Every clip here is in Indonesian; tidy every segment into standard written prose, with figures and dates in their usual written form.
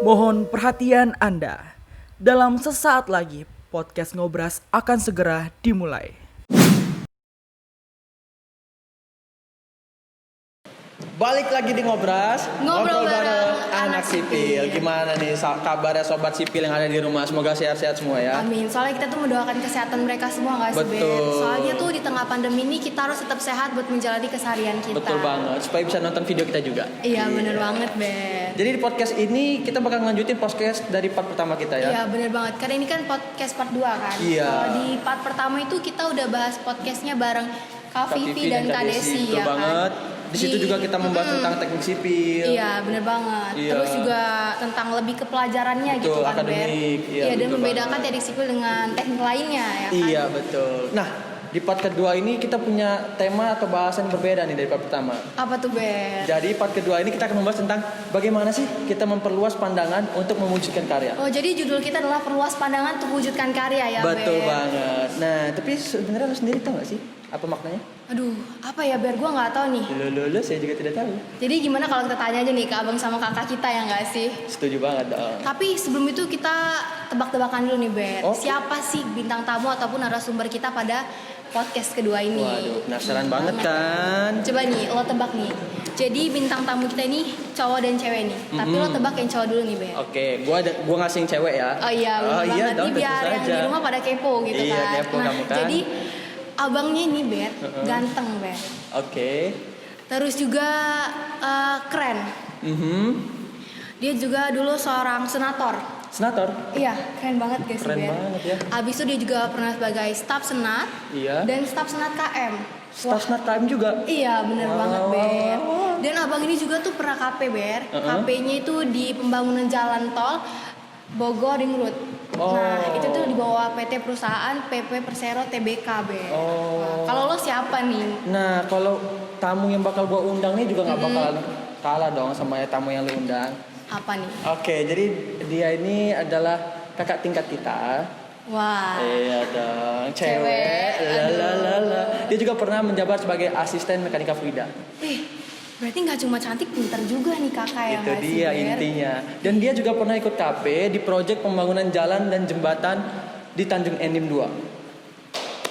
Mohon perhatian Anda. Dalam sesaat lagi, podcast Ngobras akan segera dimulai. Balik lagi di Ngobras, Ngobrol bareng anak sipil. Gimana nih kabarnya sobat sipil yang ada di rumah? Semoga sehat-sehat semua ya. Amin. Soalnya kita tuh mendoakan kesehatan mereka semua nggak sih, Ben? Betul. Soalnya tuh di tengah pandemi ini kita harus tetap sehat buat menjalani keseharian kita. Betul banget, supaya bisa nonton video kita juga. Iya, bener banget, Ben. Jadi di podcast ini kita bakal ngelanjutin podcast dari part pertama kita ya. Iya, bener banget. Karena ini kan podcast part 2 kan. Iya. Kalau di part pertama itu kita udah bahas podcastnya bareng Kak Vivi dan Kak Desi, betul ya banget. kan? Di situ juga kita membahas tentang teknik sipil. Iya, bener banget. Iya. Terus juga tentang lebih ke pelajarannya Betul, gitu kan, Ben. akademik. Iya, Iya, dan betul membedakan banget. teknik sipil dengan teknik lainnya, ya kan? Iya betul. Nah di part kedua ini kita punya tema atau bahasan yang berbeda nih dari part pertama. Apa tuh, Ben? Jadi part kedua ini kita akan membahas tentang bagaimana sih kita memperluas pandangan untuk mewujudkan karya. Oh, jadi judul kita adalah perluas pandangan untuk wujudkan karya ya, Betul Ben? banget. Nah, tapi sebenarnya lo sendiri tahu gak sih apa maknanya? Aduh, apa ya, Ber? Gua nggak tahu nih. Lo, saya juga tidak tahu. Jadi gimana kalau kita tanya aja nih ke abang sama kakak kita ya nggak sih? Setuju banget dong. Tapi sebelum itu kita tebak-tebakan dulu nih, Ber. Oke. Siapa sih bintang tamu ataupun narasumber kita pada podcast kedua ini? Waduh, penasaran banget kan? Coba nih, lo tebak nih. Jadi bintang tamu kita ini cowok dan cewek nih. Tapi lo tebak yang cowok dulu nih, Ber. Oke, gua ngasih yang cewek ya. Oh iya, bener banget. dong, Nih tentu biar yang saja. di rumah pada kepo gitu Iya, kan. kepo Nah, kamu kan. jadi abangnya ini, Ber, ganteng, Ber. Oke. Terus juga keren. Dia juga dulu seorang senator. Senator. Iya, keren banget guys. Keren Ben. banget ya. Abis itu dia juga pernah sebagai staf senat. Iya. Dan staf senat KM. Staf Senat Time juga. Iya, bener Wow. banget, Ber. Dan abang ini juga tuh pernah KP, Ber. KP-nya itu di pembangunan jalan tol Bogor Ring Road. Oh. Nah, itu tuh di bawah PT perusahaan PP Persero Tbk, Ber. Oh. Nah, kalau lo siapa nih? Nah, kalau tamu yang bakal gua undang nih juga nggak bakalan kalah dong sama tamu yang lu undang. Apa nih? Oke, jadi dia ini adalah kakak tingkat kita. Wah. Iya dong, Cewek. Lalalala. Dia juga pernah menjabat sebagai asisten mekanika fluida. Berarti nggak cuma cantik, pintar juga nih kakak ya Itu nggak sih, dia Ber? intinya. Dan dia juga pernah ikut KP di proyek pembangunan jalan dan jembatan di Tanjung Enim 2.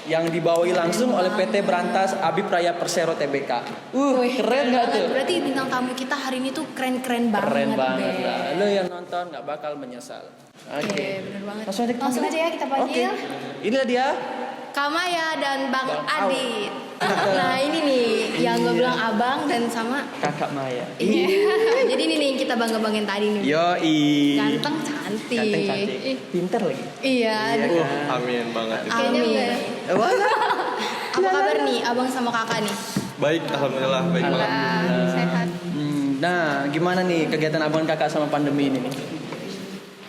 Yang dibawahi langsung oleh PT Berantas Abib Raya Persero Tbk. Wih, Keren nggak banget. tuh? Berarti bintang tamu kita hari ini tuh keren-keren banget. Keren banget Ber. lah. Lo yang nonton nggak bakal menyesal. Oke, bener banget. Langsung aja kita Langsung panggil. aja ya kita panggil. Oke. Inilah dia. Kamaya dan Bang Bang Adit. Nah ini nih yang gue bilang abang dan sama. Kakak Maya. Iya. Jadi ini nih yang kita bangga-banggain tadi nih. Yoi. Ganteng cantik. Ganteng cantik. Pinter lagi. Iya. aduh. Amin banget itu. Amin. Wala. Apa kabar nih abang sama kakak nih? Baik, alhamdulillah baik banget. Sehat. Nah, gimana nih kegiatan abang kakak sama pandemi ini nih?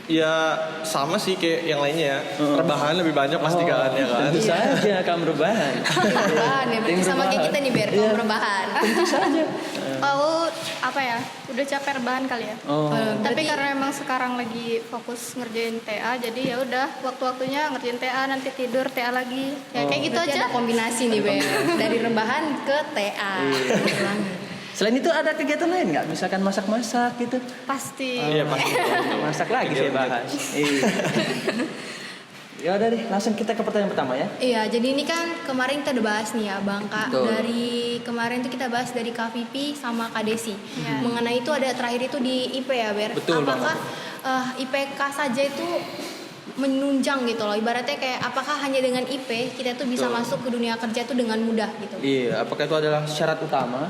Ya sama sih kayak yang lainnya ya. Rebahan lebih banyak pasti kan ya kan. Tentu saja kamu rebahan. Rebahan ya, berarti Tim sama kayak rebahan. kita nih Ber, Iya. kaum rebahan. Tentu saja. Oh, apa ya? Udah capek rebahan kali ya. Oh. Berarti- Tapi karena emang sekarang lagi fokus ngerjain TA, jadi ya udah waktu-waktunya ngerjain TA, nanti tidur TA lagi. Ya kayak gitu Berarti aja. ada kombinasi nih Ber, dari rebahan ke TA. Selain itu ada kegiatan lain nggak? Misalkan masak-masak gitu? Pasti. Iya pasti. Masak lagi saya bahas. Iya. Ya udah deh, langsung kita ke pertanyaan pertama ya. Iya, jadi ini kan kemarin kita udah bahas nih ya Bang Kak. Betul. Dari kemarin tuh kita bahas dari Kak Vivi sama Kak Desi. Mengenai itu ada terakhir itu di IP ya Ber. Betul Apakah IPK saja itu menunjang gitu loh. Ibaratnya kayak apakah hanya dengan IP kita tuh bisa Betul. masuk ke dunia kerja tuh dengan mudah gitu. Iya, apakah itu adalah syarat utama?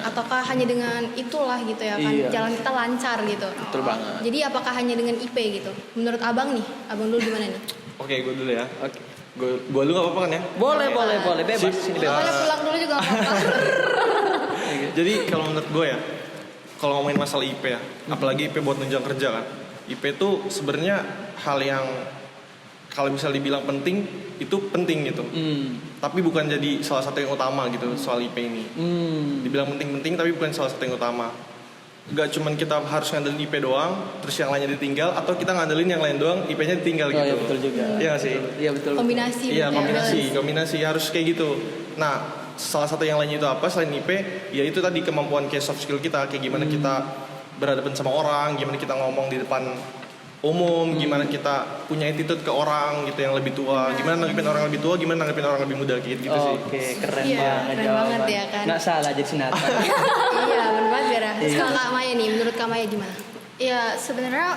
Ataukah hanya dengan itulah gitu ya kan Iya. jalan kita lancar gitu. Betul banget. Jadi apakah hanya dengan IP gitu? Menurut Abang nih, Abang dulu gimana nih? Oke, gue dulu ya. Oke. Gue dulu gak apa-apa kan ya? Boleh, bebas. Sip. Sini Boleh bebas. pulang dulu juga nggak apa-apa. Jadi kalau menurut gue ya, kalau ngomongin masalah IP ya, apalagi IP buat nunjang kerja kan. IP tuh sebenarnya hal yang kalau misalnya dibilang penting, itu penting gitu. Tapi bukan jadi salah satu yang utama gitu soal IP ini. Dibilang penting-penting tapi bukan salah satu yang utama. Gak cuman kita harus ngandelin IP doang, terus yang lainnya ditinggal, atau kita ngandelin yang lain doang, IP-nya ditinggal Oh gitu. iya betul juga. Iya nggak sih? Iya betul. Kombinasi. Iya, berarti ya, kombinasi harus kayak gitu. Nah, salah satu yang lainnya itu apa selain IP? Ya itu tadi kemampuan kayak soft skill kita, kayak gimana kita berhadapan sama orang, gimana kita ngomong di depan umum, gimana kita punya attitude ke orang gitu yang lebih tua, gimana nanggepin orang lebih tua, gimana nanggepin orang lebih muda gitu sih. Oke, keren Iya, banget keren banget ya kan. Nggak salah jadi sinata. Iya, benar banget Bera. Terus Iya. kalau Kak Maya nih, menurut Kak Maya gimana? Ya sebenarnya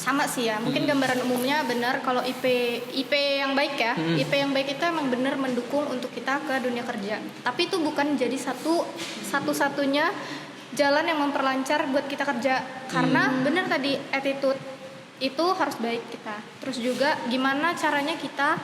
sama sih ya. Mungkin gambaran umumnya benar kalau IP yang baik ya. IP yang baik itu emang benar mendukung untuk kita ke dunia kerja. Tapi itu bukan jadi satu-satunya jalan yang memperlancar buat kita kerja. Karena benar tadi attitude itu harus baik kita. Terus juga gimana caranya kita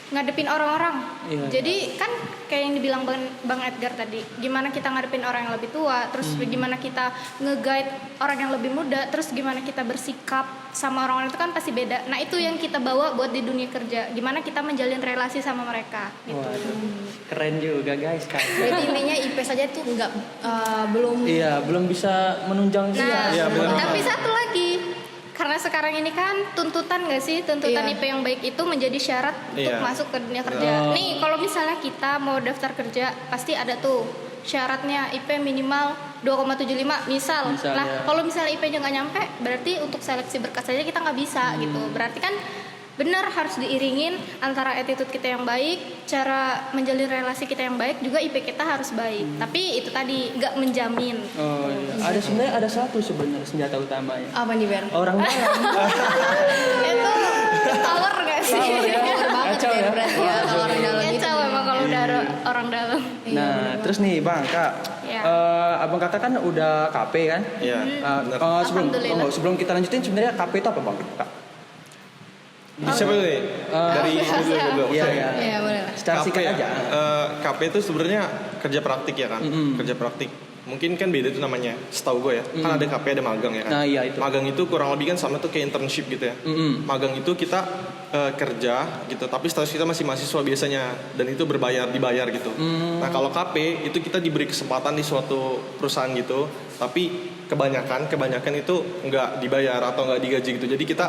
ngadepin orang-orang. Iya. Jadi kan kayak yang dibilang Bang Edgar tadi, gimana kita ngadepin orang yang lebih tua, terus gimana kita nge-guide orang yang lebih muda, terus gimana kita bersikap sama orang-orang itu kan pasti beda. Nah, itu yang kita bawa buat di dunia kerja. Gimana kita menjalin relasi sama mereka gitu. Keren juga guys kan. Berarti intinya IP saja tuh belum Iya, belum bisa menunjang sih. Nah, Iya, benar. tapi satu lagi, karena sekarang ini kan tuntutan nggak sih, tuntutan Iya. IP yang baik itu menjadi syarat untuk Iya. masuk ke dunia kerja. Oh. Nih, kalau misalnya kita mau daftar kerja, pasti ada tuh syaratnya IP minimal 2,75 misal. Misal, Nah, ya. kalau misalnya IP-nya nggak nyampe, berarti untuk seleksi berkas saja kita nggak bisa gitu. Berarti kan benar harus diiringin antara attitude kita yang baik, cara menjalin relasi kita yang baik, juga IP kita harus baik. Tapi itu tadi nggak menjamin. Oh iya. Ada sebenarnya ada satu sebenarnya senjata utamanya. apa nih Ber? Orang dalam. Itu power nggak sih? Power ya. Banget Kacau Ber, ya. berarti ya kalau orang dalam itu. Kacau emang kalau udah ada orang dalam. Nah, terus nih Bang, Kak. Ya. Abang Kakak kan udah KP kan? Iya. benar. Alhamdulillah. Sebelum kita lanjutin sebenarnya KP itu apa Bang? Kak? Siapa dulu nih? Dari dulu. Iya, Oke. iya. Iya, boleh lah. Secara KP singkat ya? aja. KP itu sebenarnya kerja praktik ya kan? Kerja praktik. Mungkin kan beda tuh namanya. Setahu gue ya. Kan ada KP ada magang ya kan? Nah, iya itu. Magang itu kurang lebih kan sama tuh kayak internship gitu ya. Magang itu kita kerja gitu, tapi status kita masih mahasiswa biasanya dan itu dibayar gitu. Nah, kalau KP itu kita diberi kesempatan di suatu perusahaan gitu, tapi kebanyakan itu nggak dibayar atau nggak digaji gitu. Jadi kita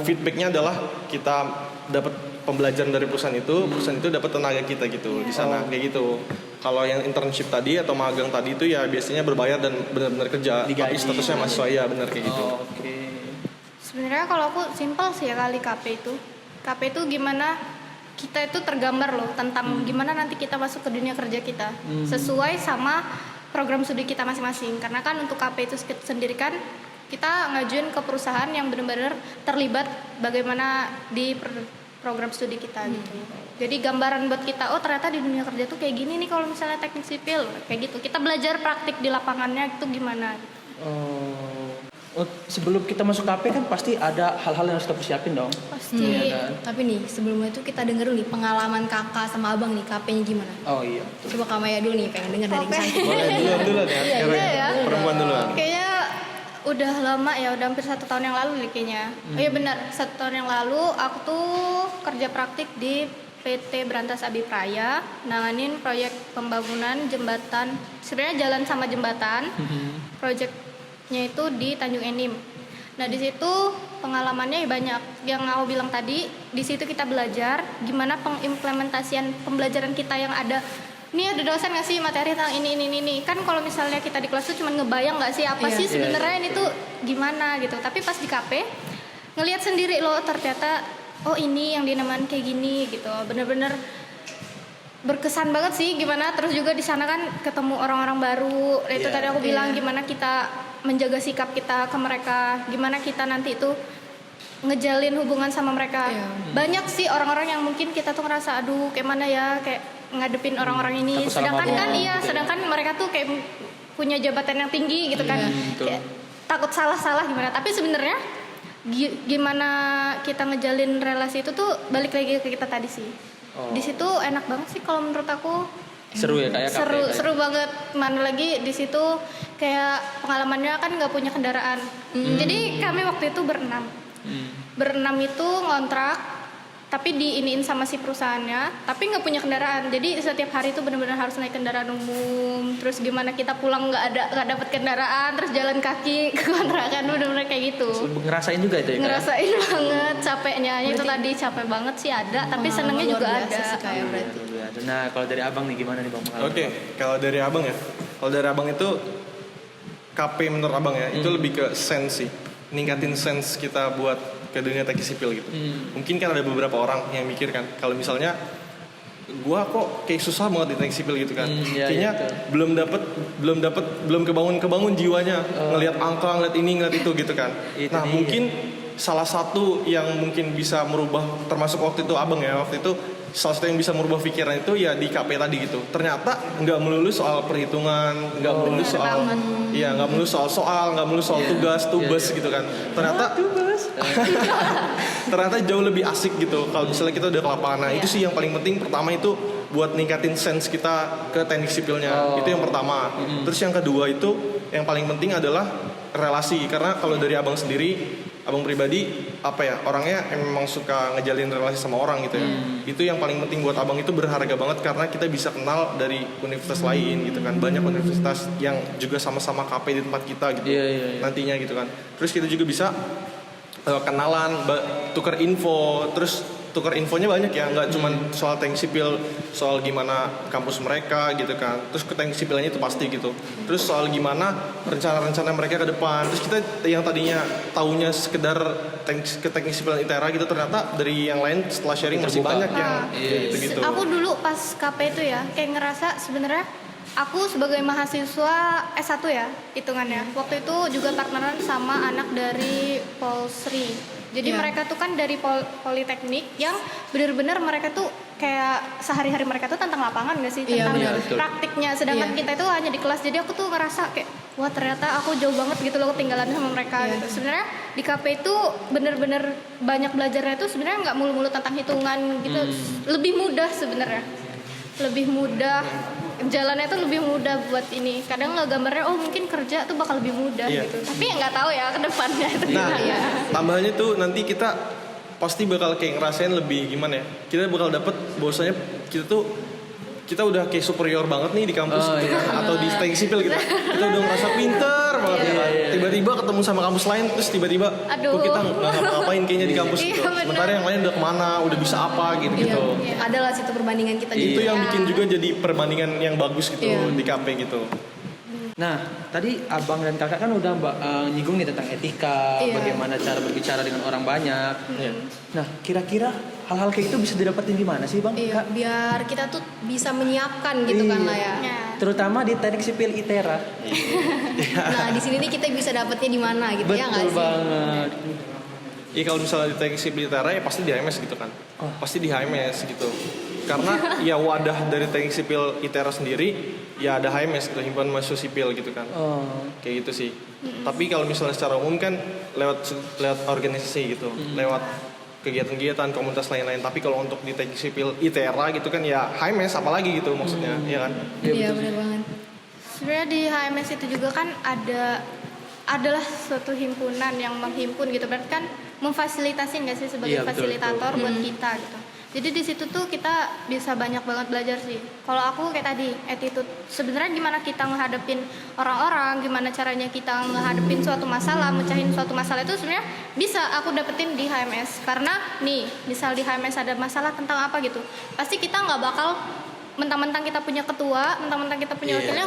feedbacknya adalah kita dapat pembelajaran dari perusahaan itu dapat tenaga kita gitu di sana kayak gitu. Kalau yang internship tadi atau magang tadi itu ya biasanya berbayar dan benar-benar kerja, Digaji. tapi statusnya mahasiswa ya benar kayak gitu. Oh, oke. Sebenarnya kalau aku simpel sih ya kali KP itu. KP itu gimana kita itu tergambar loh tentang gimana nanti kita masuk ke dunia kerja kita sesuai sama program studi kita masing-masing. Karena kan untuk KP itu sendiri kan kita ngajuin ke perusahaan yang benar-benar terlibat bagaimana di program studi kita gitu. Jadi gambaran buat kita, oh ternyata di dunia kerja tuh kayak gini nih kalau misalnya teknik sipil kayak gitu. Kita belajar praktik di lapangannya itu gimana. Oh, sebelum kita masuk KP kan pasti ada hal-hal yang harus kita persiapin dong. Pasti. Iya kan? Tapi nih, sebelumnya itu kita denger dulu nih pengalaman kakak sama abang nih, KP-nya gimana? Oh iya. Coba Kak Maya dulu nih, pengen denger dari Oke. Santi. Boleh duluan ya. Iya ya. Perempuan duluan. Kayaknya udah lama ya, udah hampir 1 tahun yang lalu nih kayaknya. Oh iya benar, 1 tahun yang lalu aku tuh kerja praktik di PT Berantas Abipraya, nanganin proyek pembangunan jembatan, sebenarnya jalan sama jembatan. Proyeknya itu di Tanjung Enim. Nah di situ pengalamannya ya banyak. Yang aku bilang tadi, di situ kita belajar gimana pengimplementasian pembelajaran kita yang ada. Ini ada dosen nggak sih materi tentang ini. Kan kalau misalnya kita di kelas tuh cuma ngebayang nggak sih apa Iya. sih sebenarnya ini tuh gimana gitu. Tapi pas di KP ngelihat sendiri loh ternyata oh ini yang dinamain kayak gini gitu. Bener-bener berkesan banget sih gimana. Terus juga di sana kan ketemu orang-orang baru. Itu Iya. tadi aku bilang Iya. gimana kita menjaga sikap kita ke mereka, gimana kita nanti itu ngejalin hubungan sama mereka. Iya. Banyak sih orang-orang yang mungkin kita tuh ngerasa aduh kayak mana ya kayak ngadepin orang-orang ini. Takut salah Sedangkan kan ngomong iya, gitu ya. sedangkan mereka tuh kayak punya jabatan yang tinggi gitu kan. betul. Kayak takut salah gimana. Tapi sebenarnya gimana kita ngejalin relasi itu tuh balik lagi ke kita tadi sih. Oh. Di situ enak banget sih kalau menurut aku. Seru ya kayak KP. Seru banget. Mana lagi di situ kayak pengalamannya kan nggak punya kendaraan. Jadi kami waktu itu berenam itu ngontrak, tapi diiniin sama si perusahaannya, tapi nggak punya kendaraan. Jadi setiap hari itu benar-benar harus naik kendaraan umum. Terus gimana kita pulang nggak dapet kendaraan, terus jalan kaki ke kontrakan, benar-benar kayak gitu. Ngerasain juga itu ya. Kak? Ngerasain banget capeknya. Itu tadi capek banget sih ada, tapi senengnya juga Luar ada. biasa sih, kayak berarti. Nah, kalau dari Abang nih gimana nih Bang? Oke, kalau dari abang ya, kalau dari abang itu KP menurut abang ya, itu lebih ke sense sih, ningkatin sense kita buat ke dunia teknik sipil gitu. Mungkin kan ada beberapa orang yang mikir kan, kalau misalnya gua kok kayak susah banget di teknik sipil gitu kan, kayaknya belum kebangun jiwanya, ngelihat angka, ngelihat ini, ngelihat itu gitu kan. Nah mungkin salah satu yang mungkin bisa merubah, termasuk waktu itu abang ya, waktu itu salah satu yang bisa merubah pikiran itu ya di KP tadi gitu. Ternyata nggak melulu soal perhitungan, nggak melulu soal nggak melulu soal, nggak melulu soal tugas gitu kan. Ternyata jauh lebih asik gitu kalau misalnya kita udah ke lapangan. Nah itu sih yang paling penting. Pertama itu buat ningkatin sense kita ke teknik sipilnya, itu yang pertama. Terus yang kedua itu yang paling penting adalah relasi, karena kalau dari abang sendiri, abang pribadi apa ya, orangnya emang suka ngejalin relasi sama orang gitu ya. Itu yang paling penting buat abang, itu berharga banget karena kita bisa kenal dari universitas lain gitu kan. Banyak universitas yang juga sama-sama KP di tempat kita gitu. Nantinya gitu kan. Terus kita juga bisa kenalan, tukar info, terus tukar infonya banyak ya, nggak cuma soal teknik sipil, soal gimana kampus mereka gitu kan. Terus ke teknik sipilnya itu pasti gitu. Terus soal gimana rencana-rencana mereka ke depan. Terus kita yang tadinya taunya sekedar ke teknik sipil ITERA gitu, ternyata dari yang lain setelah sharing masih banyak yang gitu. Aku dulu pas KP itu ya kayak ngerasa sebenarnya aku sebagai mahasiswa S1 ya hitungannya. Waktu itu juga partneran sama anak dari Polsri. Jadi mereka tuh kan dari Politeknik yang benar-benar mereka tuh kayak sehari-hari mereka tuh tentang lapangan gak sih? Tentang praktiknya. Sedangkan kita itu hanya di kelas. Jadi aku tuh ngerasa kayak wah ternyata aku jauh banget gitu loh ketinggalan sama mereka gitu. Sebenarnya di KP itu benar-benar banyak belajarnya itu sebenarnya nggak mulu-mulu tentang hitungan gitu. Lebih mudah sebenarnya. Lebih mudah. Jalannya tuh lebih mudah buat ini. Kadang nggak gambarnya mungkin kerja tuh bakal lebih mudah gitu. Tapi ya nggak tahu ya ke depannya itu. Tambahannya tuh nanti kita pasti bakal kayak ngerasain lebih gimana ya. Kita bakal dapet bahwasanya kita udah kayak superior banget nih di kampus atau di teknik sipil gitu. Kita udah ngerasa pinter banget ya kan. Tiba-tiba ketemu sama kampus lain, terus tiba-tiba kok kita nggak ngapa-ngapain kayaknya di kampus gitu. Sementara yang lain udah kemana, udah bisa apa gitu. Adalah situ perbandingan kita itu yang bikin juga jadi perbandingan yang bagus gitu di KP gitu. Nah, tadi abang dan kakak kan udah nyinggung nih tentang etika, bagaimana cara berbicara dengan orang banyak. Nah, kira-kira hal-hal kayak itu bisa didapetin di mana sih, Bang? Kak? Biar kita tuh bisa menyiapkan gitu kan lah ya. Terutama di teknik sipil ITERA. Nah, di sini nih kita bisa dapetnya di mana gitu. Ya nggak sih? Betul banget. Iya, kalau misalnya di teknik sipil ITERA ya pasti di HMS gitu kan. Pasti di HMS gitu. Karena ya wadah dari teknik sipil ITERA sendiri ya ada HMS gitu, himpunan mahasiswa sipil gitu kan. Kayak gitu sih. Tapi kalau misalnya secara umum kan lewat organisasi gitu, lewat kegiatan-kegiatan komunitas lain-lain. Tapi kalau untuk di teknik sipil ITERA gitu kan ya HMS apalagi gitu maksudnya, ya kan? Iya benar banget. Sebenarnya di HMS itu juga kan adalah suatu himpunan yang menghimpun gitu, berarti kan memfasilitasi nggak sih sebagai fasilitator buat kita gitu. Jadi di situ tuh kita bisa banyak banget belajar sih. Kalau aku kayak tadi attitude, sebenarnya gimana kita ngehadapin orang-orang, gimana caranya kita ngehadapin suatu masalah, mecahin suatu masalah itu sebenarnya bisa aku dapetin di HMS. Karena nih, misal di HMS ada masalah tentang apa gitu, pasti kita nggak bakal mentang-mentang kita punya ketua, mentang-mentang kita punya wakilnya,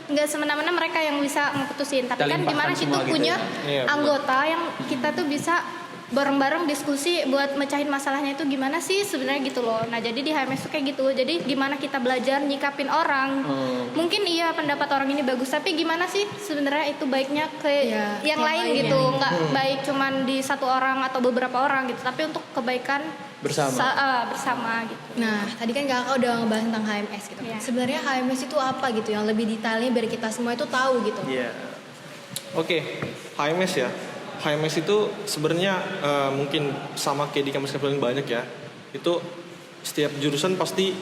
nggak semena-mena mereka yang bisa ngeputusin. Tapi kan gimana kita gitu punya ya. anggota yang kita tuh bisa bareng-bareng diskusi buat mecahin masalahnya itu gimana sih sebenarnya gitu loh. Nah jadi di HMS tuh kayak gitu. Jadi gimana kita belajar nyikapin orang. Mungkin iya pendapat orang ini bagus, tapi gimana sih sebenarnya itu baiknya ke yang lain gitu. Nggak baik cuman di satu orang atau beberapa orang gitu, tapi untuk kebaikan bersama gitu. Nah, tadi kan kakak udah ngebahas tentang HMS gitu. Sebenarnya HMS itu apa gitu, yang lebih detailnya biar kita semua itu tahu gitu. Oke, HMS ya. HMS itu sebenarnya mungkin sama kayak di kampus-kampus lain banyak ya. Itu setiap jurusan pasti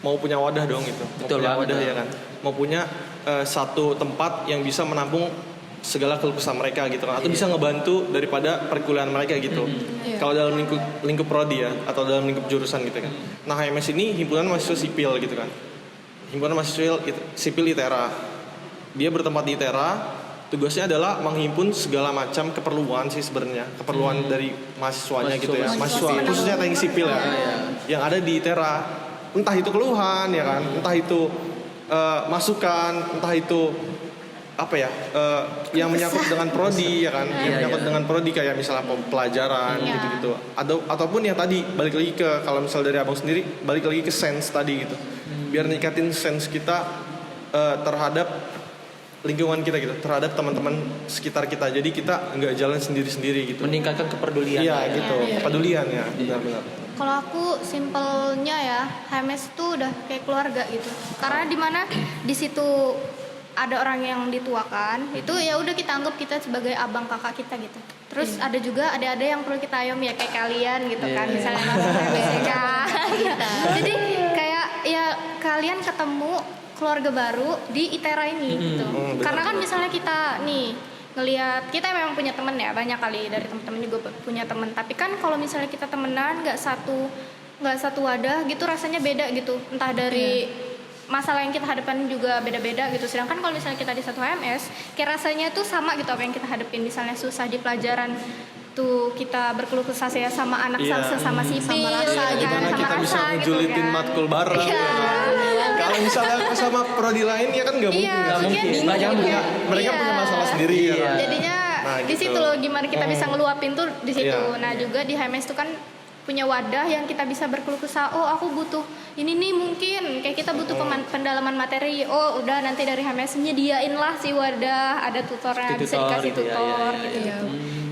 mau punya wadah dong gitu. Betul, mau punya wadah ya kan. Mau punya satu tempat yang bisa menampung segala keluh kesah mereka gitu kan, atau bisa ngebantu daripada perkuliahan mereka gitu. Kalau dalam lingkup prodi ya, atau dalam lingkup jurusan gitu kan. Nah HMS ini himpunan mahasiswa sipil gitu kan. Himpunan mahasiswa sipil ITERA. Dia bertempat di ITERA. Tugasnya adalah menghimpun segala macam keperluan sih sebenarnya, keperluan dari mahasiswanya gitu ya, mahasiswa khususnya teknik sipil ya, yang ada di ITERA. Entah itu keluhan ya kan, entah itu masukan, entah itu yang menyangkut dengan prodi ya kan, yang menyangkut dengan prodi kayak misalnya pelajaran gitu-gitu, ataupun yang tadi balik lagi ke, kalau misal dari abang sendiri balik lagi ke sense tadi gitu, biar ningkatin sense kita terhadap lingkungan kita gitu, terhadap teman-teman sekitar kita, jadi kita nggak jalan sendiri-sendiri gitu, Meningkatkan kepedulian. iya gitu, kepedulian ya, benar-benar. Kalau aku simpelnya ya, HMS itu udah kayak keluarga gitu. Karena di mana di situ ada orang yang dituakan, itu ya udah kita anggap kita sebagai abang kakak kita gitu. Terus ada juga ada yang perlu kita ayomi ya, kayak kalian gitu kan, misalnya masuk HMS kan. Jadi kayak ya kalian ketemu keluarga baru di ITERA ini gitu. Karena kan misalnya kita nih ngelihat, kita memang punya temen ya, banyak kali dari temen-temen juga punya temen, tapi kan kalau misalnya kita temenan nggak satu wadah gitu, rasanya beda gitu, entah dari masalah yang kita hadapin juga beda-beda gitu. Sedangkan kalau misalnya kita di satu HMS, kayak rasanya tuh sama gitu apa yang kita hadapin. Misalnya susah di pelajaran tuh kita berkeluh kesah ya sama anak sesama sipil, Sama rasa, kan, Gimana sama kita bisa rasa gitu ngejulitin kan. matkul bareng ya kan? Kalau misalnya sama prodi lain ya kan nggak mungkin. Iya, mungkin. maksudnya bingung. Mereka punya masalah sendiri ya kan? Jadinya Nah, di gitu. situ loh gimana kita bisa ngeluapin tuh di situ. Iya. Nah juga di HMS tuh kan punya wadah yang kita bisa berkeluh kesah. Oh aku butuh ini nih, mungkin kayak kita butuh pendalaman materi. Oh udah nanti dari HMS nyediain lah si wadah, ada tutornya, bisa dikasih gitu ya, tutor ya, ya, gitu. ya.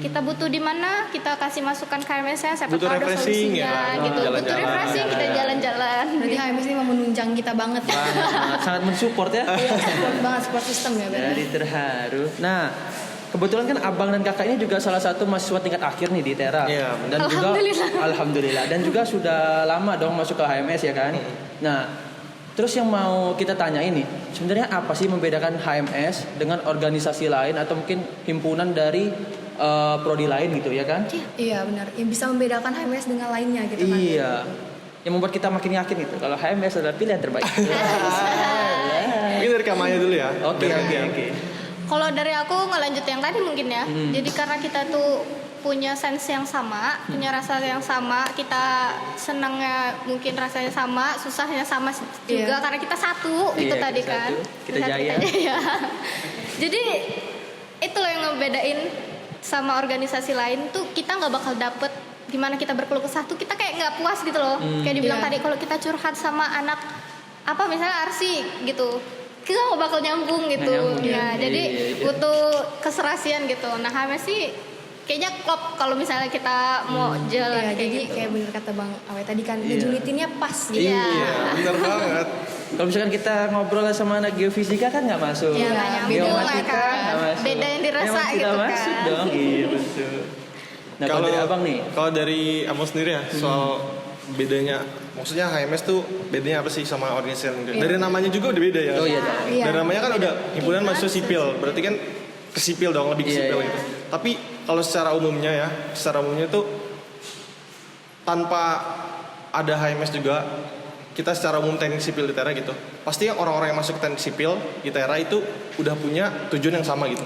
Kita butuh di mana, kita kasih masukan ke HMS-nya, siapa Butuh tahu ada refreshing solusinya ya, gitu. jalan-jalan. Butuh refreshing, kita jalan-jalan. Berarti HMS ini mau menunjang kita banget ya. Sangat mensupport ya. Iya, support banget, support system ya berarti. Jadi terharu. Nah, kebetulan kan abang dan kakak ini juga salah satu mahasiswa tingkat akhir nih di ITERA. Iya, Dan alhamdulillah. Dan juga sudah lama dong masuk ke HMS ya kan. Nah, terus yang mau kita tanya ini, sebenarnya apa sih membedakan HMS dengan organisasi lain atau mungkin himpunan dari prodi lain gitu ya kan? Iya benar, yang bisa membedakan HMS dengan lainnya gitu kan. Iya. Yang membuat kita makin yakin gitu kalau HMS adalah pilihan terbaik. Mungkin dari Kamaya dulu ya. Oke. Kalau dari aku ngelanjut yang tadi mungkin ya. Jadi karena kita tuh punya sense yang sama, punya rasa yang sama, kita senangnya mungkin rasanya sama, susahnya sama juga karena kita satu itu Iya, tadi kita kan. satu, kita jaya. Jadi itu loh yang ngebedain sama organisasi lain tuh, kita nggak bakal dapet gimana kita berkeluh kesah tuh, kita kayak nggak puas gitu loh. Kayak dibilang tadi, kalau kita curhat sama anak apa misalnya Arsi gitu, kita nggak bakal nyambung gitu. Nggak nyambung, Ya, ya. jadi Iya. butuh keserasian gitu. Nah HMS sih kayaknya klop kalau misalnya kita mau jalan Iya, kayak jadi gitu. kayak bener kata Bang Awe tadi kan, ngejulitinnya pas gitu. Iya. Iya, benar banget. Kalau misalkan kita ngobrol sama anak geofisika kan nggak masuk. Iya, nggak nyambung Geomatika kan. nggak masuk. Beda yang dirasa Memang tidak gitu masuk kan. dong. Iya betul. Nah kalau dari abang nih, Kalau dari abang sendiri ya, soal bedanya, maksudnya HMS tuh bedanya apa sih sama organisasi lain? Dari namanya juga udah beda ya. Oh iya. Iya. Dari namanya kan udah himpunan mahasiswa sipil, berarti kan ke sipil dong, lebih ke Iya, sipil iya. gitu. Tapi kalau secara umumnya tuh tanpa ada HMS juga, kita secara umum teknik sipil di ITERA gitu, pasti orang-orang yang masuk teknik sipil di ITERA itu udah punya tujuan yang sama gitu,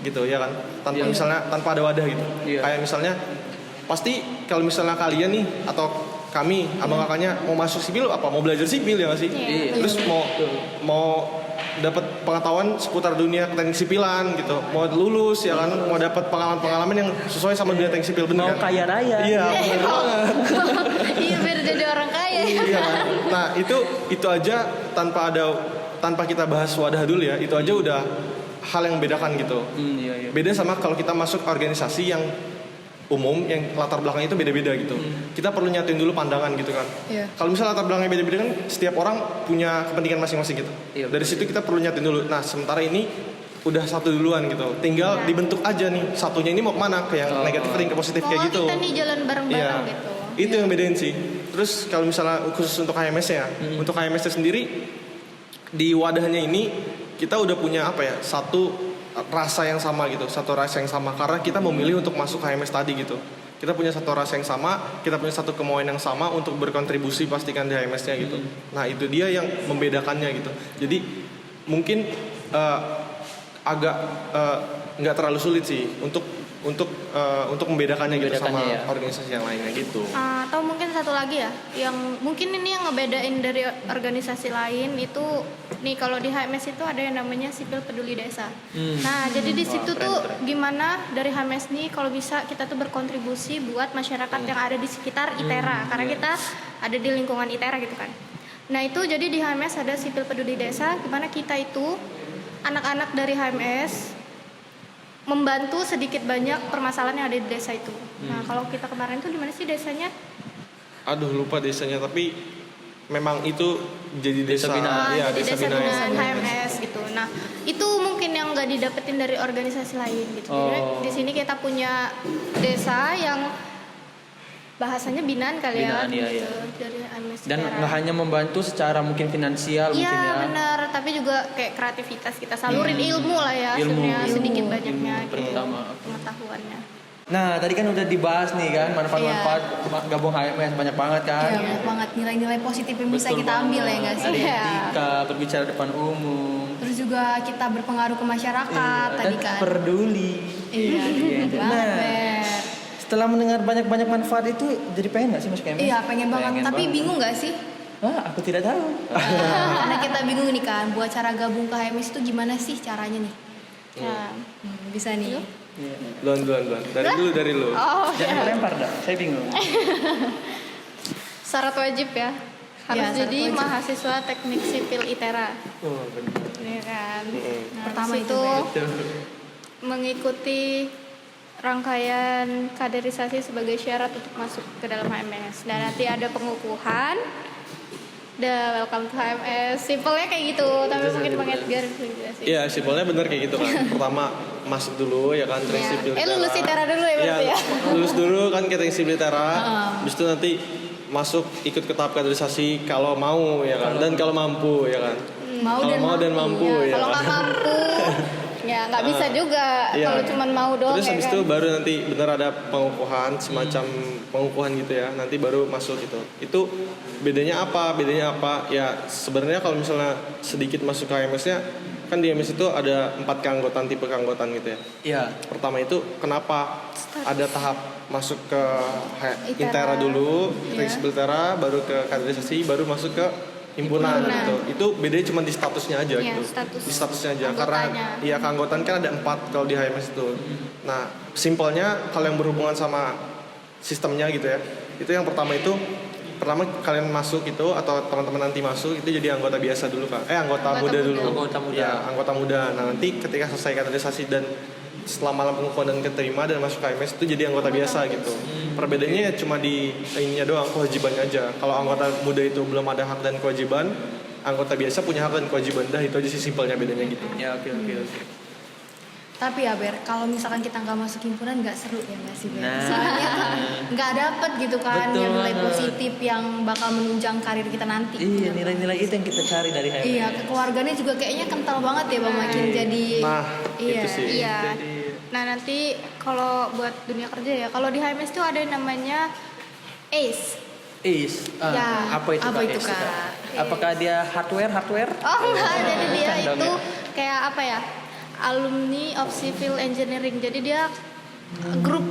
gitu ya kan, tanpa misalnya tanpa ada wadah gitu. Iya. Kayak misalnya pasti kalau misalnya kalian nih atau kami abang kakaknya mau masuk sipil, apa mau belajar sipil ya nggak sih? Iya. Terus mau dapat pengetahuan seputar dunia teknik sipilan gitu, mau lulus ya kan, mau dapat pengalaman-pengalaman yang sesuai sama dunia teknik sipil, bener mau kan? kaya raya. Iya, bener banget. Iya, biar jadi orang kaya. Iya. Nah itu aja tanpa kita bahas wadah dulu ya, itu aja udah hal yang membedakan gitu. Iya. Beda sama kalau kita masuk organisasi yang umum, yang latar belakangnya itu beda-beda gitu. Kita perlu nyatain dulu pandangan gitu kan. Iya. Kalau misalnya latar belakangnya beda-beda kan, setiap orang punya kepentingan masing-masing gitu. Iya, Dari situ kita perlu nyatain dulu. Nah sementara ini udah satu duluan gitu. Tinggal dibentuk aja nih, satunya ini mau kemana, ke yang negatif atau yang ke positif kayak gitu. Kita nih jalan bareng-bareng Iya. gitu. Itu yang bedain sih. Terus kalau misalnya khusus untuk HMS ya, untuk HMS sendiri di wadahnya ini kita udah punya apa ya, satu rasa yang sama gitu, satu rasa yang sama karena kita memilih untuk masuk HMS tadi gitu. Kita punya satu rasa yang sama, kita punya satu kemauan yang sama untuk berkontribusi pastikan di HMS-nya gitu. Nah itu dia yang membedakannya gitu. Jadi mungkin agak nggak terlalu sulit sih untuk untuk membedakannya gitu sama Membedakannya, ya. organisasi yang lainnya gitu. Atau mungkin satu lagi ya, yang mungkin ini yang ngebedain dari organisasi lain itu nih, kalau di HMS itu ada yang namanya sipil peduli desa. Nah, jadi di situ keren, tuh keren. gimana dari HMS nih kalau bisa kita tuh berkontribusi buat masyarakat yang ada di sekitar ITERA, karena kita ada di lingkungan ITERA gitu kan. Nah, itu jadi di HMS ada sipil peduli desa, gimana kita itu anak-anak dari HMS membantu sedikit banyak permasalahan yang ada di desa itu. Nah, kalau kita kemarin tuh di mana sih desanya? Aduh lupa desanya, tapi memang itu jadi Desa desa, binaan. ya, Jadi desa binaan ya. HMS gitu. Nah, itu mungkin yang nggak didapetin dari organisasi lain gitu. Jadi Oh. di sini kita punya desa yang bahasanya binaan kali Binaan, ya, iya, gitu, dari HMS. Dan nggak hanya membantu secara mungkin finansial Iya mungkin ya. benar, tapi juga kayak kreativitas kita salurin ilmu lah ya, Ilmu, sebenarnya ilmu, sedikit banyaknya ilmu gitu, terutama. pengetahuannya. Nah, tadi kan udah dibahas nih kan manfaat-manfaat gabung HMS banyak banget kan. Iya, banyak banget nilai-nilai positif yang bisa Betul kita ambil ya banget. nggak sih? Ada Iya. etika, berbicara depan umum. Terus juga kita berpengaruh ke masyarakat Iya, tadi dan kan. peduli. Iya, bener banget, Nah, Ber. setelah mendengar banyak-banyak manfaat itu jadi pengen gak sih masuk HMS? Iya, pengen banget. Tapi bingung nggak sih? Aku tidak tahu. Karena kita bingung nih kan, buat cara gabung ke HMS itu gimana sih caranya nih? Nah, Bisa nih. Duluan. Dari lu. oh Jangan ya. lempar dah, saya bingung. Syarat wajib ya, harus Iya, syarat jadi wajib. mahasiswa teknik sipil ITERA. Oh, benar. Iya kan. Nah, Pertama di itu, situ mengikuti rangkaian kaderisasi sebagai syarat untuk masuk ke dalam HMS. Dan nanti ada pengukuhan. Welcome to HMS. Simpelnya kayak gitu, tapi mungkin banget biar dijelasin. Iya, simpelnya bener kayak gitu kan. Pertama masuk dulu ya kan, training Iya. sipil Lulus ITERA dulu ya berarti Iya, ya. lulus dulu kan training sipil ITERA. Habis itu nanti masuk ikut ke tahap kaderisasi kalau mau ya kan, dan kalau mampu ya kan. Kalau mau dan mampu ya Kalau kan. nggak mampu, ya nggak bisa juga. Iya. Kalau cuma mau doang Terus ya habis kan. itu baru nanti bener ada pengukuhan, semacam pengukuhan gitu ya. Nanti baru masuk gitu. Itu bedanya apa? Ya sebenarnya kalau misalnya sedikit masuk ke HMS-nya, kan di HMS itu ada 4 keanggotaan, tipe keanggotaan gitu ya. Iya. Pertama itu kenapa ada tahap masuk ke ITERA. ITERA dulu, training sipil ITERA, baru ke kaderisasi, baru masuk ke himpunan Himpunan. gitu. Itu bedanya cuma di statusnya aja Iya, gitu. status Di statusnya aja anggotanya. karena ya keanggotaan kan ada 4 kalau di HMS itu. Nah, simpelnya kalau yang berhubungan sama sistemnya gitu ya. Itu yang pertama kalian masuk itu atau teman-teman nanti masuk itu jadi anggota biasa dulu kan. Anggota muda dulu. Anggota muda. Ya, anggota muda. Nah, nanti ketika selesai kaderisasi dan setelah malam pengukuhan dan keterima dan masuk ke HMS itu jadi anggota biasa gitu. Perbedaannya ya cuma di ininya doang, kewajibannya aja. Kalau anggota muda itu belum ada hak dan kewajiban, anggota biasa punya hak dan kewajiban. Dah itu aja sih simpelnya bedanya gitu. Ya, oke. Tapi ya Ber, kalau misalkan kita nggak masuk himpunan nggak seru ya nggak sih Ber? Nah. Soalnya tuh nggak dapet gitu kan Betul nilai banget. positif yang bakal menunjang karir kita nanti. Iya, nilai-nilai itu yang kita cari dari HMS. Iya, kekeluarganya juga kayaknya kental banget ya Bang, makin jadi. Nah, iya. itu sih. Iya. Nah nanti kalau buat dunia kerja ya, kalau di HMS tuh ada yang namanya ACE. Ya, apa itu apa Kak? itu, ACE, Kak? Apakah dia hardware? Oh enggak, jadi dia Bukan dong itu ya? kayak apa ya? Alumni of Civil Engineering. Jadi dia grup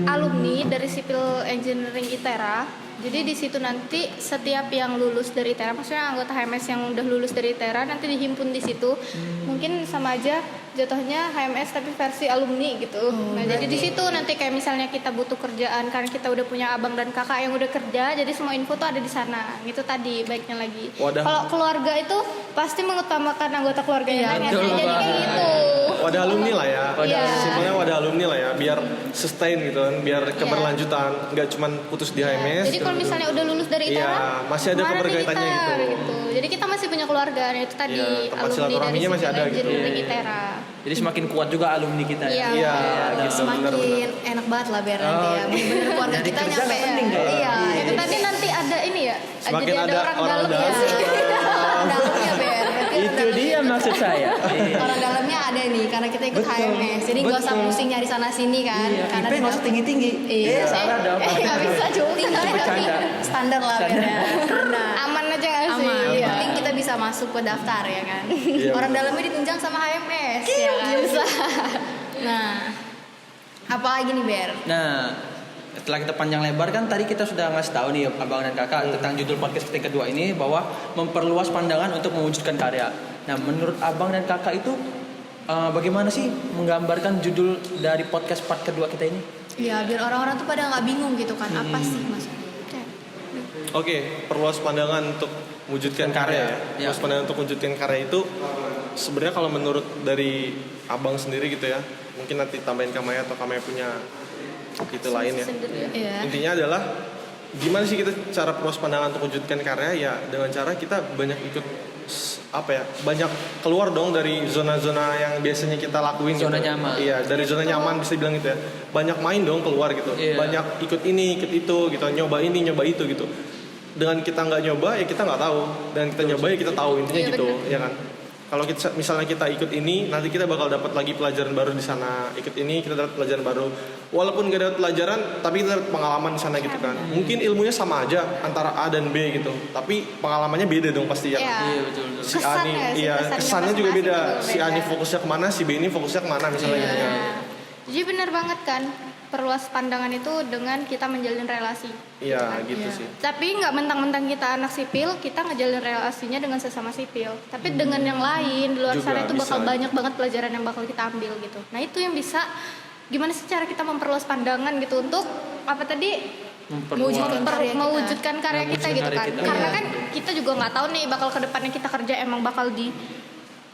alumni dari Civil Engineering ITERA. Jadi di situ nanti setiap yang lulus dari ITERA, maksudnya anggota HMS yang udah lulus dari ITERA nanti dihimpun di situ. Mungkin sama aja jatuhnya HMS tapi versi alumni gitu. Nah, jadi di situ nanti kayak misalnya kita butuh kerjaan karena kita udah punya abang dan kakak yang udah kerja, jadi semua info tuh ada di sana. Gitu tadi baiknya lagi. Wadah. Kalau keluarga itu pasti mengutamakan anggota keluarganya. Iya, kan? betul Jadi kayak banget. gitu. Wadah alumni lah ya. Iya. Simpelnya wadah alumni lah ya, biar sustain gitu kan, biar keberlanjutan, nggak cuman putus di HMS. Jadi kalau misalnya udah lulus dari ITERA, Iya, masih ada kemana nih keberkaitannya kita? gitu. Jadi kita masih punya keluarga, nah itu tadi Iya, tempat alumni dari silaturahminya masih Civil ada gitu. Engineering Iya. ITERA. Jadi semakin kuat juga alumni kita ya. Iya. Iya, Benar, gitu, Semakin benar-benar. enak banget lah Ber nanti ya. Bener-bener keluarga Jadi kita kerja nyampe nggak ya. penting, Kak. Iya. Itu tadi nanti ada ini ya, Semakin jadi ada ada orang orang dalam ya. dalam. Orang dalamnya Ber. Berarti orang Itu dalamnya dia maksud saya. Iya. Orang dalamnya ada nih karena kita ikut Betul. HMS. Jadi nggak usah Betul. pusing nyari sana sini kan. Iya, Karena IP nggak usah tinggi-tinggi. Iya. Salah dong. Nggak bisa juga. tinggi tapi Bercanda. standar lah Ber ya. Standar. Aman aja nggak sih? Aman. Iya. Yang penting kita bisa masuk ke daftar ya kan. Iya. Orang dalamnya ditunjang sama HMS ya kan. Nah, Apalagi nih Ber? Nah, setelah kita panjang lebar kan tadi kita sudah ngasih tahu nih abang dan kakak tentang judul podcast kita yang kedua ini, bahwa memperluas pandangan untuk mewujudkan karya. Nah, menurut abang dan kakak itu bagaimana sih menggambarkan judul dari podcast part kedua kita ini? Ya biar orang-orang tuh pada nggak bingung gitu kan, apa sih maksudnya? Oke, perluas pandangan untuk mewujudkan karya. Ya. Perluas pandangan untuk mewujudkan karya itu sebenarnya kalau menurut dari abang sendiri gitu ya, mungkin nanti tambahin Kamaya atau Kamaya punya itu lain ya. Iya. Intinya adalah gimana sih kita cara perluas pandangan untuk mewujudkan karya, ya dengan cara kita banyak ikut banyak keluar dong dari zona-zona yang biasanya kita lakuin. Zona gitu. nyaman. Iya, dari zona nyaman bisa bilang gitu ya. Banyak main dong keluar gitu. Iya. Banyak ikut ini, ikut itu gitu, nyoba ini, nyoba itu gitu. Dengan kita nggak nyoba ya kita nggak tahu, dan kita nyoba ya kita tahu, intinya Iya, gitu, bener. ya kan. Kalau misalnya kita ikut ini, nanti kita bakal dapat lagi pelajaran baru di sana. Ikut ini kita dapat pelajaran baru. Walaupun gak dapat pelajaran, tapi kita dapat pengalaman di sana gitu kan. Mungkin ilmunya sama aja antara A dan B gitu, tapi pengalamannya beda dong pasti ya. Iya. Iya betul. Si A Kesan nih, ya, si iya kesannya kesannya juga masing-masing beda. juga Si A nih beda. fokusnya kemana, si B ini fokusnya kemana misalnya gitu kan. Nah, jadi benar banget kan, perluas pandangan itu dengan kita menjalin relasi. Iya gitu Iya. sih. Tapi nggak mentang-mentang kita anak sipil, kita ngejalin relasinya dengan sesama sipil. Tapi dengan yang lain di luar Juga sana itu bakal bisa. banyak banget pelajaran yang bakal kita ambil gitu. Nah itu yang bisa, gimana sih cara kita memperluas pandangan gitu untuk apa tadi? Mewujudkan karya kita. Mewujudkan karya kita Mewujudkan gitu karya kan. kita. Karena Iya. kan kita juga nggak tahu nih bakal ke depannya kita kerja emang bakal di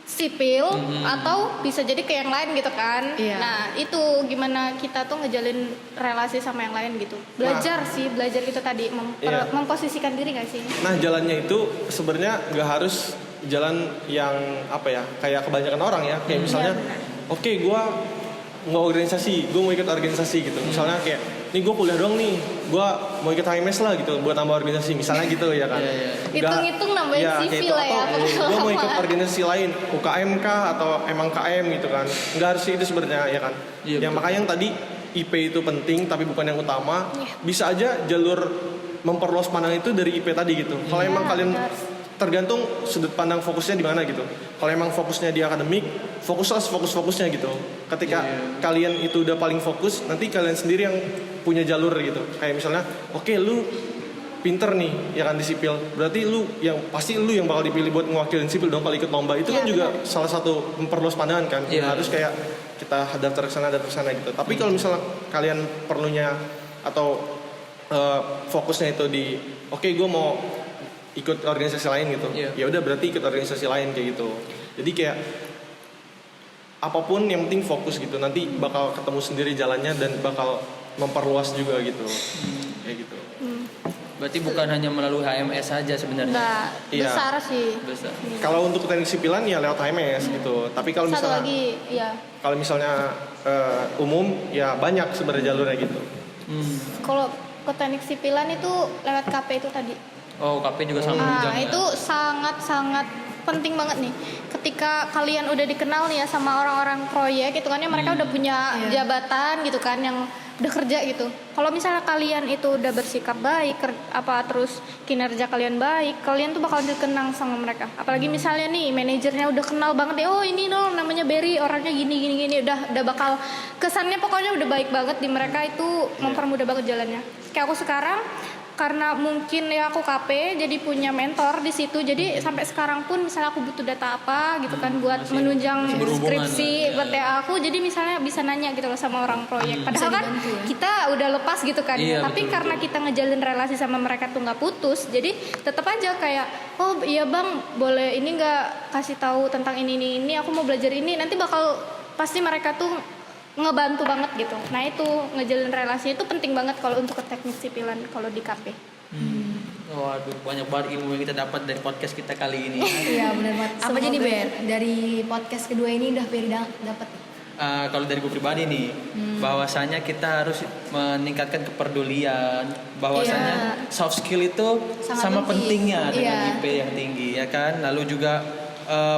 sipil atau bisa jadi ke yang lain gitu kan. Iya. Nah, itu gimana kita tuh ngejalin relasi sama yang lain gitu. Belajar itu tadi Iya. memposisikan diri gak sih? Nah jalannya itu sebenarnya nggak harus jalan yang kayak kebanyakan orang ya, kayak misalnya oke gue mau organisasi, gue mau ikut organisasi gitu, misalnya kayak nih gue kuliah doang nih, gue mau ikut HMS lah gitu buat tambah organisasi misalnya gitu ya kan. Hitung-hitung nambahin CV lah ya, Gue mau ikut pengalaman. organisasi lain, UKM kah atau emang KM gitu kan, nggak harus itu sebenarnya ya kan. Iya, Yang betul. makanya yang tadi IP itu penting tapi bukan yang utama. Bisa aja jalur memperluas pandangan itu dari IP tadi gitu. Kalau emang kalian tergantung sudut pandang fokusnya di mana gitu. Kalau emang fokusnya di akademik, fokuslah fokusnya gitu. Ketika kalian itu udah paling fokus, nanti kalian sendiri yang punya jalur gitu. Kayak misalnya, oke, lu pinter nih ya kan di sipil, berarti pasti lu yang bakal dipilih buat mewakilin sipil dong kalau ikut lomba. Itu kan juga salah satu memperluas pandangan kan. Iya. Harus kayak kita daftar ke sana gitu. Tapi kalau misalnya kalian perlunya atau fokusnya itu di oke, gue mau ikut organisasi lain gitu. Iya. Ya udah berarti ikut organisasi lain kayak gitu. Jadi kayak apapun yang penting fokus gitu. Nanti bakal ketemu sendiri jalannya dan bakal memperluas juga gitu. Kayak gitu. Berarti bukan hanya melalui HMS saja sebenarnya. Nah, Iya. besar sih. Besar. Kalau untuk teknik sipilan ya lewat HMS gitu. Tapi kalau Satu misalnya lagi, ya. kalau misalnya umum ya banyak sebenarnya jalurnya gitu. Kalau ke teknik sipilan itu lewat KP itu tadi. Oh, KP juga sama Nah, jenjangnya. itu sangat-sangat penting banget nih. Ketika kalian udah dikenal nih ya sama orang-orang proyek itu kan ya, mereka udah punya jabatan gitu kan yang udah kerja gitu. Kalau misalnya kalian itu udah bersikap baik, terus kinerja kalian baik, kalian tuh bakal dikenang sama mereka. Apalagi misalnya nih manajernya udah kenal banget ya, oh ini loh namanya Berry, orangnya gini, udah bakal kesannya pokoknya udah baik banget di mereka, itu mempermudah banget jalannya. Kayak aku sekarang karena mungkin ya aku KP jadi punya mentor di situ, jadi sampai sekarang pun misalnya aku butuh data apa gitu kan buat menunjang berhubungan skripsi lah, buat TA aku, jadi misalnya bisa nanya gitu loh sama orang proyek, padahal kan dibantu ya. kita udah lepas gitu kan. Iya, Tapi betul, karena kita ngejalin relasi sama mereka tuh nggak putus, jadi tetap aja kayak oh iya bang boleh ini nggak kasih tahu tentang ini aku mau belajar ini, nanti bakal pasti mereka tuh ngebantu banget gitu. Nah itu ngejalin relasinya itu penting banget kalau untuk ke teknik sipilan kalau di KP. Waduh, banyak banget ilmu yang kita dapat dari podcast kita kali ini. Iya benar banget. Apa jadi Ber? Dari podcast kedua ini udah Ber dapat. Kalau dari gue pribadi nih, bahwasanya kita harus meningkatkan kepedulian, bahwasanya soft skill itu Sangat sama penting. pentingnya dengan Iya. IP yang tinggi ya kan. Lalu juga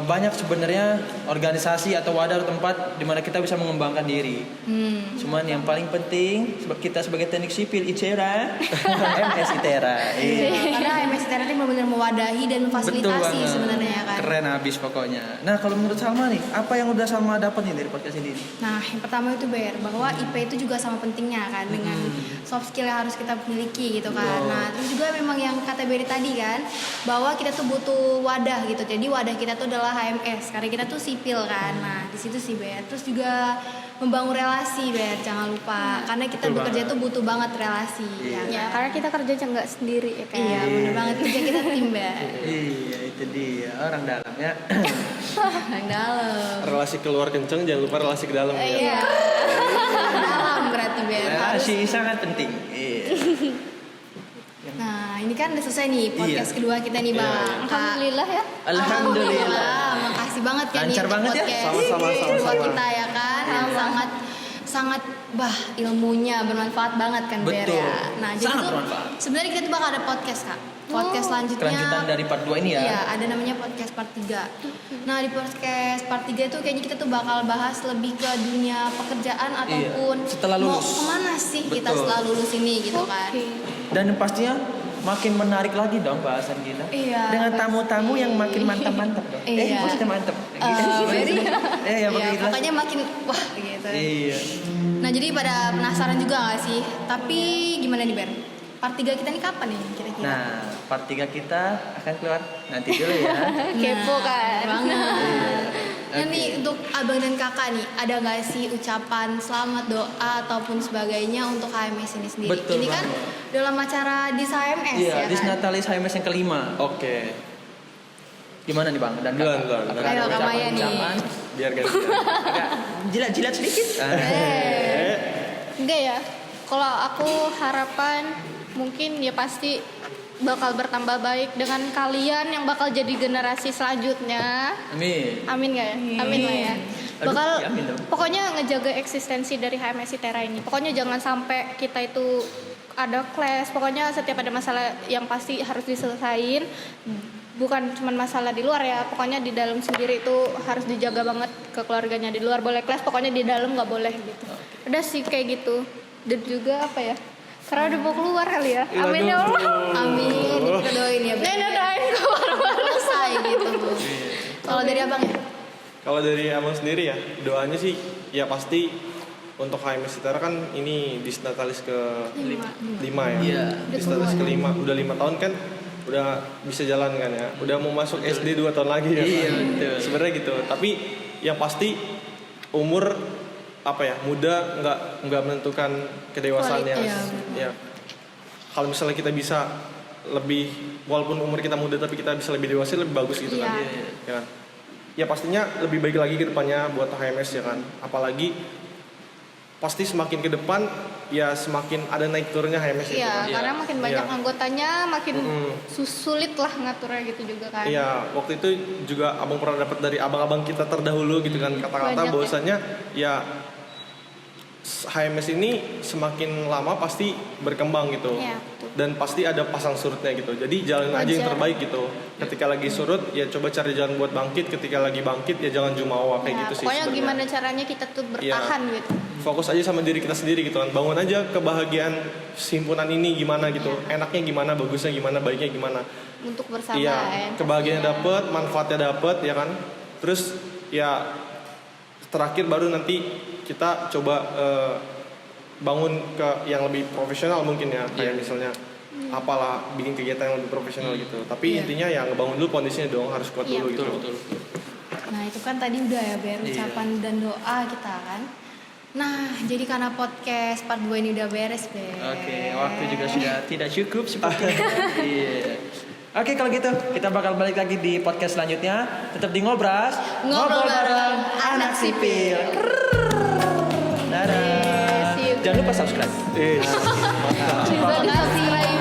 banyak sebenarnya organisasi atau wadah atau tempat di mana kita bisa mengembangkan diri. Cuman yang paling penting kita sebagai teknik sipil ITERA, HMS ITERA. Karena HMS ITERA itu benar-benar mewadahi dan memfasilitasi sebenarnya kan. Keren habis pokoknya. Nah kalau menurut Salma nih, apa yang udah Salma dapat nih dari podcast ini? Nah, yang pertama itu Ber, bahwa IP itu juga sama pentingnya kan dengan soft skill yang harus kita miliki gitu kan. Nah, terus juga memang yang kata Berry tadi kan, bahwa kita tuh butuh wadah gitu. Jadi wadah kita tuh adalah HMS karena kita tuh sipil kan. Nah, di situ sih Ber. Terus juga membangun relasi Ber, jangan lupa. Karena kita bekerja tuh butuh banget relasi Ya, karena kita kerja nggak sendiri ya kan. Iya, bener banget kerja kita tim Ber. Iya itu dia orang dalam ya. Yang dalam. Relasi keluar kenceng, jangan lupa relasi ke dalam ya. Iya. Dalam berarti Ber. Harus. Relasi sangat penting. Nah, ini kan udah selesai nih podcast kedua kita nih Bang. Alhamdulillah ya. Alhamdulillah. Makasih banget ya Lancar nih banget ya. podcast Sama-sama. kedua kita ya kan. Yang sangat ilmunya bermanfaat banget kan Ber Betul. ya. Nah, jadi Sangat tuh bermanfaat. sebenarnya kita tuh bakal ada podcast Kak. Podcast selanjutnya. Kelanjutan dari part 2 ini ya. Iya, ada namanya podcast part 3. Nah, di podcast part 3 itu kayaknya kita tuh bakal bahas lebih ke dunia pekerjaan ataupun setelah mau lulus. kemana sih kita Betul. setelah lulus ini gitu kan. Dan pastinya makin menarik lagi dong bahasan kita. Iya, Dengan pasti. tamu-tamu yang makin mantap-mantap dong. Iya. Maksudnya mantap. Very. Ya, Ya, begitu. pokoknya makin wah gitu. Iya. Nah, jadi pada penasaran juga gak sih? Tapi gimana nih Ber? Part 3 kita nih kapan nih kira-kira? Nah, part 3 kita akan keluar nanti dulu ya. Kepo kan. Banget. Nah Oke. nih untuk abang dan kakak nih, ada gak sih ucapan selamat, doa ataupun sebagainya untuk HMS ini sendiri? Betul Ini kan banget. dalam acara di HMS Iya, ya di kan? Natalis HMS yang kelima. Oke. Gimana nih Bang? Dan Duluan, Kakak? duluan. Apakah Ayo, ada Kak Maya nih. ucapan-ucapan? Biar gantian. Agak jilat-jilat sedikit. Enggak ya. Kalau aku harapan mungkin ya pasti bakal bertambah baik dengan kalian yang bakal jadi generasi selanjutnya. Amin. Amin gak ya? Amin lah ya. Aduh, Bakal ya amin dong. pokoknya ngejaga eksistensi dari HMS ITERA ini. Pokoknya jangan sampai kita itu ada clash. Pokoknya setiap ada masalah yang pasti harus diselesain. Bukan cuma masalah di luar ya. Pokoknya di dalam sendiri itu harus dijaga banget kekeluarganya. Di luar boleh clash, pokoknya di dalam nggak boleh gitu. Udah sih kayak gitu. Dan juga apa ya? Karena udah mau keluar kali ya. Amin ya Allah. Amin, kita doain ya Ber. Nenek doain keluar. Selesai gitu. Kalau dari abang ya? Kalau dari abang sendiri ya, doanya sih ya pasti untuk HMS ITERA kan ini Disnatalis ke 5 ya. Iya. Disnatalis ke 5, udah 5 tahun kan udah bisa jalan kan ya. Udah mau masuk SD 2 tahun lagi ya. Iya, kan? betul. Sebenarnya gitu. Tapi yang pasti umur apa ya, muda nggak menentukan kedewasaan yang Iya, ya. Kalau misalnya kita bisa lebih, walaupun umur kita muda tapi kita bisa lebih dewasa, lebih bagus gitu kan. Iya. Ya kan? Ya pastinya lebih baik lagi ke depannya buat HMS ya kan. Apalagi pasti semakin ke depan ya semakin ada naik turunnya HMS itu Iya, kan. karena makin banyak Iya. anggotanya makin sulit lah ngaturnya gitu juga kan. Iya, waktu itu juga abang pernah dapat dari abang-abang kita terdahulu gitu kan, kata-kata Banyak ya. bahwasanya ya HMS ini semakin lama pasti berkembang gitu. Iya, betul. Dan pasti ada pasang surutnya gitu. Jadi jalanin aja yang Wajar. terbaik gitu. Ketika lagi surut ya coba cari jalan buat bangkit, ketika lagi bangkit ya jangan jumawa kayak Ya, gitu sih pokoknya sebenarnya. gimana caranya kita tuh bertahan gitu. Fokus aja sama diri kita sendiri gitu kan. Bangun aja kebahagiaan himpunan ini gimana gitu. Enaknya gimana, bagusnya gimana, baiknya gimana. Untuk bersama Iya, ya. kebahagiaannya dapet, manfaatnya dapet ya kan. Terus ya terakhir baru nanti kita coba bangun ke yang lebih profesional mungkin ya, kayak misalnya apalah bikin kegiatan yang lebih profesional gitu. Tapi intinya ya ngebangun dulu kondisinya dong, harus kuat Iya, dulu gitu. Betul. Nah itu kan tadi udah ya Ber, ucapan dan doa kita kan. Nah jadi karena podcast part 2 ini udah beres Ber. Oke, waktu juga sudah tidak cukup sepertinya. Iya. Oke kalau gitu kita bakal balik lagi di podcast selanjutnya. Tetap di Ngobras. Ngobrol bareng anak sipil. Dadah. See you. Jangan lupa subscribe. Terima kasih.